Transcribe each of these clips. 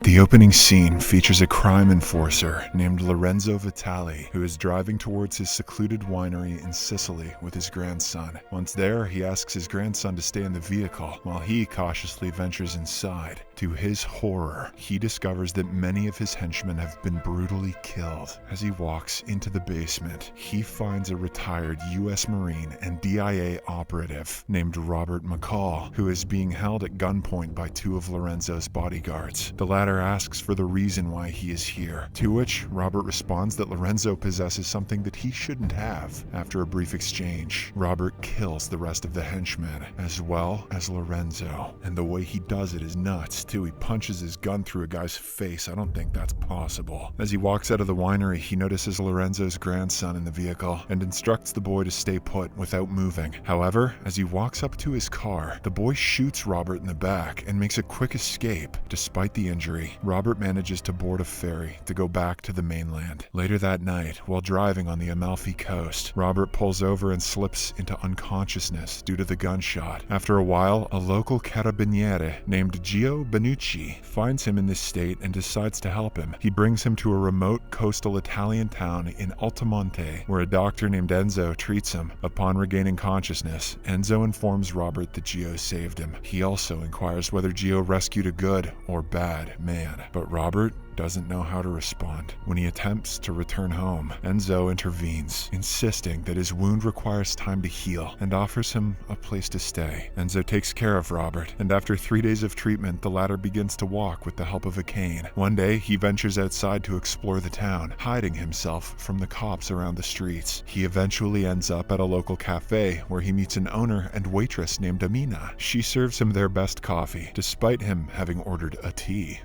The opening scene features a crime enforcer named Lorenzo Vitali, who is driving towards his secluded winery in Sicily with his grandson. Once there, he asks his grandson to stay in the vehicle while he cautiously ventures inside. To his horror, he discovers that many of his henchmen have been brutally killed. As he walks into the basement, he finds a retired U.S. Marine and DIA operative named Robert McCall, who is being held at gunpoint by two of Lorenzo's bodyguards. The latter asks for the reason why he is here, to which Robert responds that Lorenzo possesses something that he shouldn't have. After a brief exchange, Robert kills the rest of the henchmen, as well as Lorenzo. And the way he does it is nuts, too. He punches his gun through a guy's face. I don't think that's possible. As he walks out of the winery, he notices Lorenzo's grandson in the vehicle and instructs the boy to stay put without moving. However, as he walks up to his car, the boy shoots Robert in the back and makes a quick escape. Despite the injury, Robert manages to board a ferry to go back to the mainland. Later that night, while driving on the Amalfi coast, Robert pulls over and slips into unconsciousness due to the gunshot. After a while, a local carabiniere named Gio Benucci finds him in this state and decides to help him. He brings him to a remote coastal Italian town in Altomonte, where a doctor named Enzo treats him. Upon regaining consciousness, Enzo informs Robert that Gio saved him. He also inquires whether Gio rescued a good or bad man, but Robert doesn't know how to respond. When he attempts to return home, Enzo intervenes, insisting that his wound requires time to heal and offers him a place to stay. Enzo takes care of Robert, and after 3 days of treatment, the latter begins to walk with the help of a cane. One day, he ventures outside to explore the town, hiding himself from the cops around the streets. He eventually ends up at a local cafe where he meets an owner and waitress named Amina. She serves him their best coffee, despite him having ordered a tea.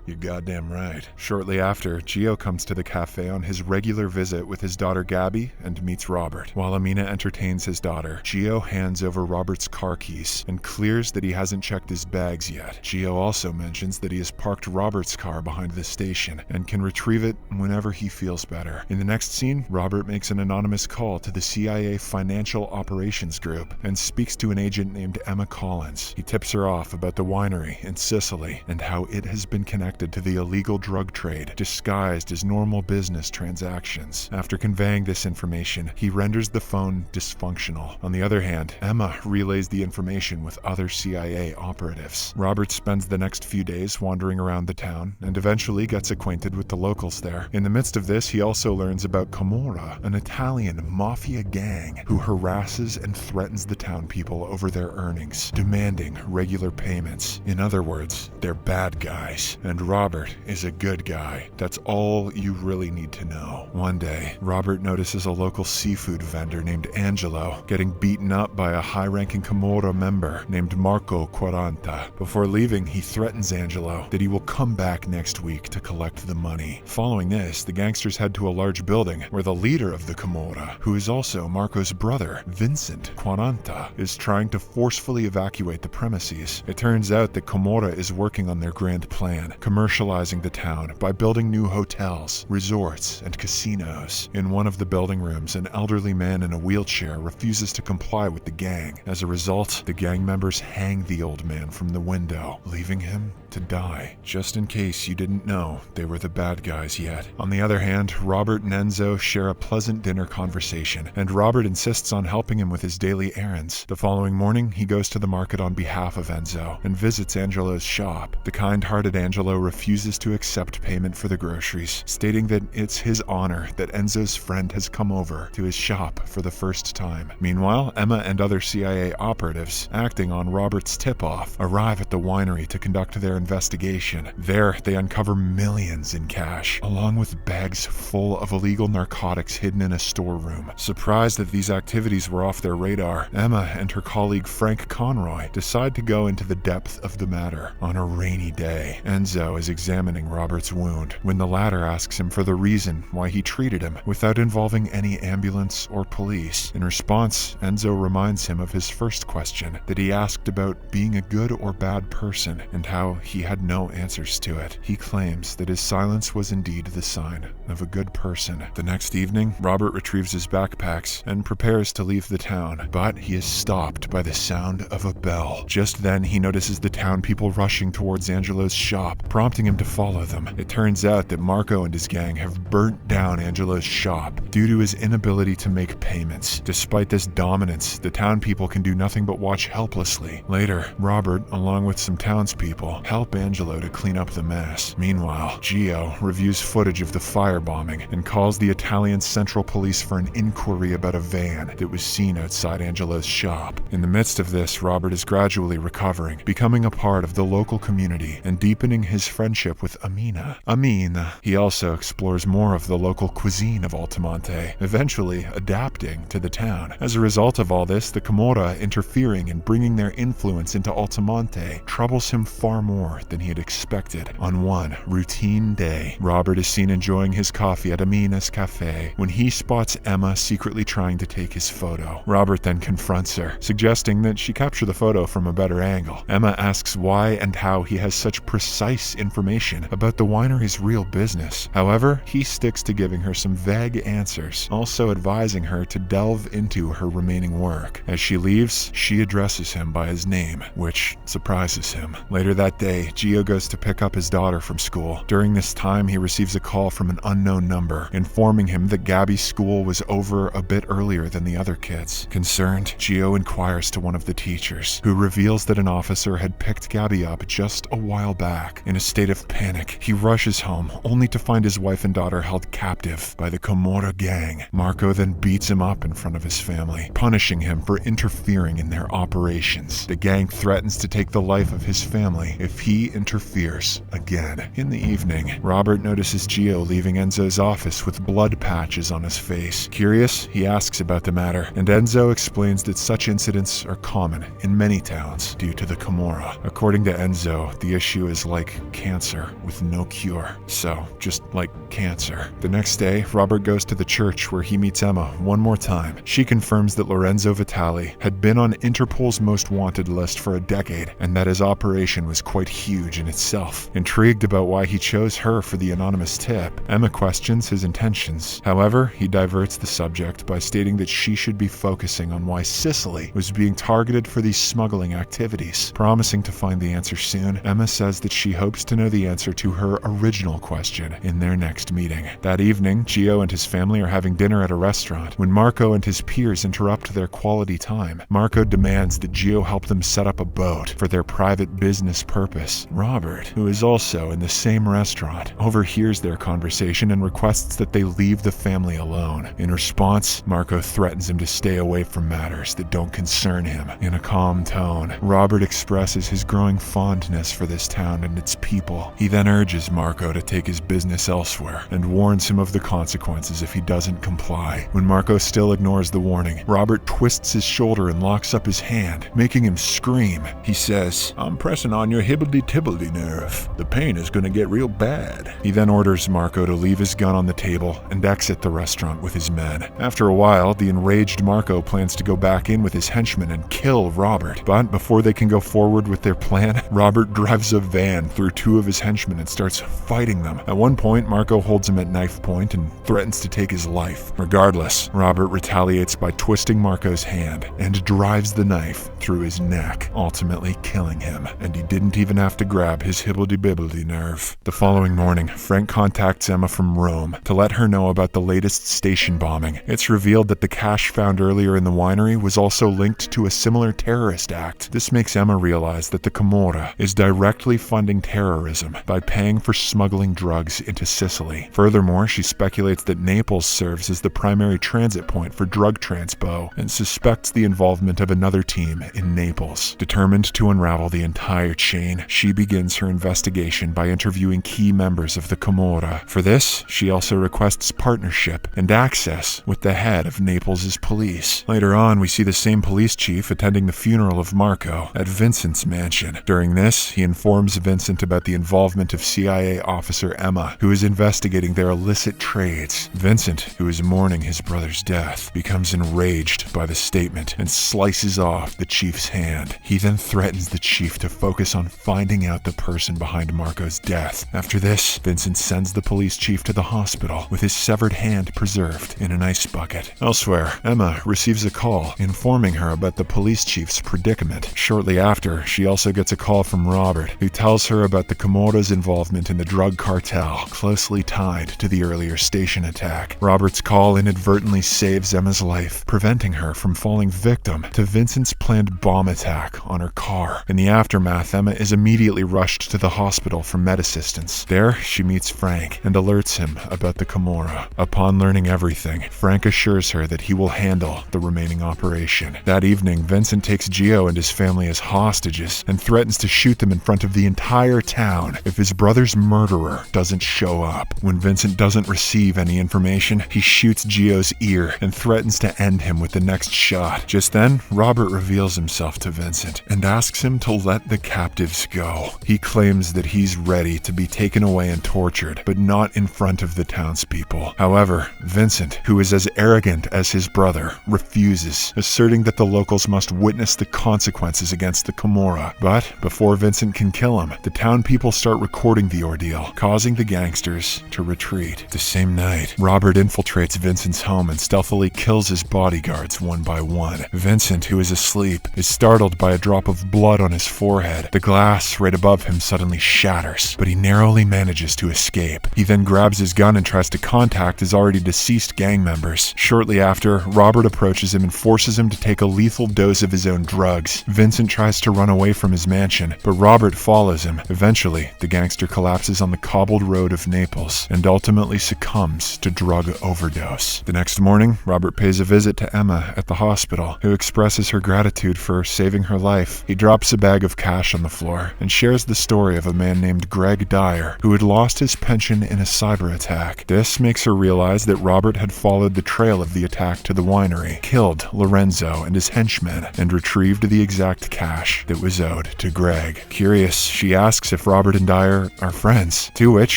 You're goddamn right. Shortly after, Gio comes to the cafe on his regular visit with his daughter Gabby and meets Robert. While Amina entertains his daughter, Gio hands over Robert's car keys and clears that he hasn't checked his bags yet. Gio also mentions that he has parked Robert's car behind the station and can retrieve it whenever he feels better. In the next scene, Robert makes an anonymous call to the CIA Financial Operations Group and speaks to an agent named Emma Collins. He tips her off about the winery in Sicily and how it has been connected to the illegal drug trade, disguised as normal business transactions. After conveying this information, he renders the phone dysfunctional. On the other hand, Emma relays the information with other CIA operatives. Robert spends the next few days wandering around the town and eventually gets acquainted with the locals there. In the midst of this, he also learns about Camorra, an Italian mafia gang who harasses and threatens the town people over their earnings, demanding regular payments. In other words, they're bad guys. And Robert is a good guy. That's all you really need to know. One day, Robert notices a local seafood vendor named Angelo getting beaten up by a high-ranking Camorra member named Marco Quaranta. Before leaving, he threatens Angelo that he will come back next week to collect the money. Following this, the gangsters head to a large building where the leader of the Camorra, who is also Marco's brother, Vincent Quaranta, is trying to forcefully evacuate the premises. It turns out that Camorra is working on their grand plan, commercializing the town by building new hotels, resorts, and casinos. In one of the building rooms, an elderly man in a wheelchair refuses to comply with the gang. As a result, the gang members hang the old man from the window, leaving him to die. Just in case you didn't know they were the bad guys yet. On the other hand, Robert and Enzo share a pleasant dinner conversation, and Robert insists on helping him with his daily errands. The following morning, he goes to the market on behalf of Enzo and visits Angelo's shop. The kind-hearted Angelo refuses to accept payment for the groceries, stating that it's his honor that Enzo's friend has come over to his shop for the first time. Meanwhile, Emma and other CIA operatives, acting on Robert's tip-off, arrive at the winery to conduct their investigation. There, they uncover millions in cash, along with bags full of illegal narcotics hidden in a storeroom. Surprised that these activities were off their radar, Emma and her colleague Frank Conroy decide to go into the depth of the matter. On a rainy day, Enzo is examining Robert's wound when the latter asks him for the reason why he treated him without involving any ambulance or police. In response, Enzo reminds him of his first question that he asked about being a good or bad person and how he had no answers to it. He claims that his silence was indeed the sign of a good person. The next evening, Robert retrieves his backpacks and prepares to leave the town, but he is stopped by the sound of a bell. Just then, he notices the town people rushing towards Angelo's shop shop, prompting him to follow them. It turns out that Marco and his gang have burnt down Angelo's shop due to his inability to make payments. Despite this dominance, the town people can do nothing but watch helplessly. Later, Robert, along with some townspeople, help Angelo to clean up the mess. Meanwhile, Gio reviews footage of the firebombing and calls the Italian Central Police for an inquiry about a van that was seen outside Angelo's shop. In the midst of this, Robert is gradually recovering, becoming a part of the local community and deepening his friendship with Amina. He also explores more of the local cuisine of Altamonte, eventually adapting to the town. As a result of all this, the Camorra interfering and bringing their influence into Altamonte troubles him far more than he had expected. On one routine day, Robert is seen enjoying his coffee at Amina's cafe when he spots Emma secretly trying to take his photo. Robert then confronts her, suggesting that she capture the photo from a better angle. Emma asks why and how he has such precise information about the winery's real business. However, he sticks to giving her some vague answers, also advising her to delve into her remaining work. As she leaves, she addresses him by his name, which surprises him. Later that day, Gio goes to pick up his daughter from school. During this time, he receives a call from an unknown number, informing him that Gabby's school was over a bit earlier than the other kids. Concerned, Gio inquires to one of the teachers, who reveals that an officer had picked Gabby up just a while back. In a state of panic, he rushes home, only to find his wife and daughter held captive by the Camorra gang. Marco then beats him up in front of his family, punishing him for interfering in their operations. The gang threatens to take the life of his family if he interferes again. In the evening, Robert notices Gio leaving Enzo's office with blood patches on his face. Curious, he asks about the matter, and Enzo explains that such incidents are common in many towns due to the Camorra. According to Enzo, the issue is like cancer with no cure. So, just like cancer. The next day, Robert goes to the church where he meets Emma one more time. She confirms that Lorenzo Vitali had been on Interpol's most wanted list for a decade, and that his operation was quite huge in itself. Intrigued about why he chose her for the anonymous tip, Emma questions his intentions. However, he diverts the subject by stating that she should be focusing on why Sicily was being targeted for these smuggling activities. Promising to find the answer soon, Emma says that she hopes to know the answer to her original question in their next meeting. That evening, Gio and his family are having dinner at a restaurant when Marco and his peers interrupt their quality time. Marco demands that Gio help them set up a boat for their private business purpose. Robert, who is also in the same restaurant, overhears their conversation and requests that they leave the family alone. In response, Marco threatens him to stay away from matters that don't concern him. In a calm tone, Robert expresses his growing fondness for this town and its people. He then urges Marco to take his business elsewhere and warns him of the consequences if he doesn't comply. When Marco still ignores the warning, Robert twists his shoulder and locks up his hand, making him scream. He says, "I'm pressing on your hibbledy-tibbledy nerve. The pain is gonna get real bad." He then orders Marco to leave his gun on the table and exit the restaurant with his men. After a while, the enraged Marco plans to go back in with his henchmen and kill Robert. But before they can go forward with their plan, Robert drives a van through two of his henchmen and starts fighting them. At one point, Marco holds him at knife point and threatens to take his life. Regardless, Robert retaliates by twisting Marco's hand and drives the knife through his neck, ultimately killing him, and he didn't even have to grab his hibbledy-bibbledy nerve. The following morning, Frank contacts Emma from Rome to let her know about the latest station bombing. It's revealed that the cash found earlier in the winery was also linked to a similar terrorist act. This makes Emma realize that the Camorra is directly funding terrorism by paying for smuggling drugs into Sicily. Furthermore, she speculates that Naples serves as the primary transit point for drug transpo and suspects the involvement of another team in Naples. Determined to unravel the entire chain, she begins her investigation by interviewing key members of the Camorra. For this, she also requests partnership and access with the head of Naples' police. Later on, we see the same police chief attending the funeral of Marco at Vincent's mansion. During this, he informs Vincent about the involvement of CIA officer Emma, who is investigating their illicit trades. Vincent, who is mourning his brother's death, becomes enraged by the statement and slices off the chief's hand. He then threatens the chief to focus on finding out the person behind Marco's death. After this, Vincent sends the police chief to the hospital with his severed hand preserved in an ice bucket. Elsewhere, Emma receives a call informing her about the police chief's predicament. Shortly after, she also gets a call from Robert, who tells her her about the Comora's involvement in the drug cartel, closely tied to the earlier station attack. Robert's call inadvertently saves Emma's life, preventing her from falling victim to Vincent's planned bomb attack on her car. In the aftermath, Emma is immediately rushed to the hospital for med assistance. There, she meets Frank and alerts him about the Camorra. Upon learning everything, Frank assures her that he will handle the remaining operation. That evening, Vincent takes Gio and his family as hostages and threatens to shoot them in front of the entire town if his brother's murderer doesn't show up. When Vincent doesn't receive any information, he shoots Gio's ear and threatens to end him with the next shot. Just then, Robert reveals himself to Vincent and asks him to let the captives go. He claims that he's ready to be taken away and tortured, but not in front of the townspeople. However, Vincent, who is as arrogant as his brother, refuses, asserting that the locals must witness the consequences against the Camorra. But before Vincent can kill him, the town people start recording the ordeal, causing the gangsters to retreat. The same night, Robert infiltrates Vincent's home and stealthily kills his bodyguards one by one. Vincent, who is asleep, is startled by a drop of blood on his forehead. The glass right above him suddenly shatters, but he narrowly manages to escape. He then grabs his gun and tries to contact his already deceased gang members. Shortly after, Robert approaches him and forces him to take a lethal dose of his own drugs. Vincent tries to run away from his mansion, but Robert follows him. Eventually, the gangster collapses on the cobbled road of Naples and ultimately succumbs to drug overdose. The next morning, Robert pays a visit to Emma at the hospital, who expresses her gratitude for saving her life. He drops a bag of cash on the floor and shares the story of a man named Greg Dyer, who had lost his pension in a cyber attack. This makes her realize that Robert had followed the trail of the attack to the winery, killed Lorenzo and his henchmen, and retrieved the exact cash that was owed to Greg. Curious, she asks if Robert and Dyer are friends, to which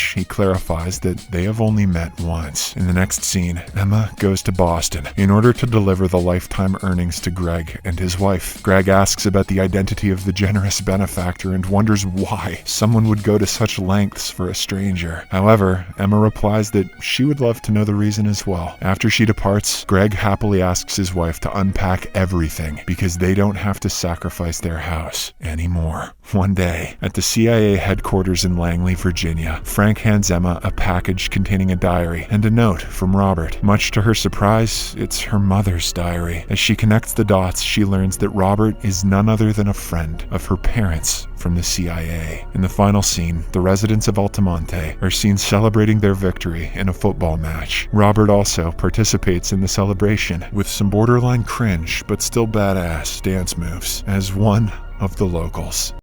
he clarifies that they have only met once. In the next scene, Emma goes to Boston in order to deliver the lifetime earnings to Greg and his wife. Greg asks about the identity of the generous benefactor and wonders why someone would go to such lengths for a stranger. However, Emma replies that she would love to know the reason as well. After she departs, Greg happily asks his wife to unpack everything because they don't have to sacrifice their house anymore. One day, at the CIA headquarters in Langley, Virginia, Frank hands Emma a package containing a diary and a note from Robert. Much to her surprise, it's her mother's diary. As she connects the dots, she learns that Robert is none other than a friend of her parents from the CIA. In the final scene, the residents of Altamonte are seen celebrating their victory in a football match. Robert also participates in the celebration with some borderline cringe but still badass dance moves as one of the locals.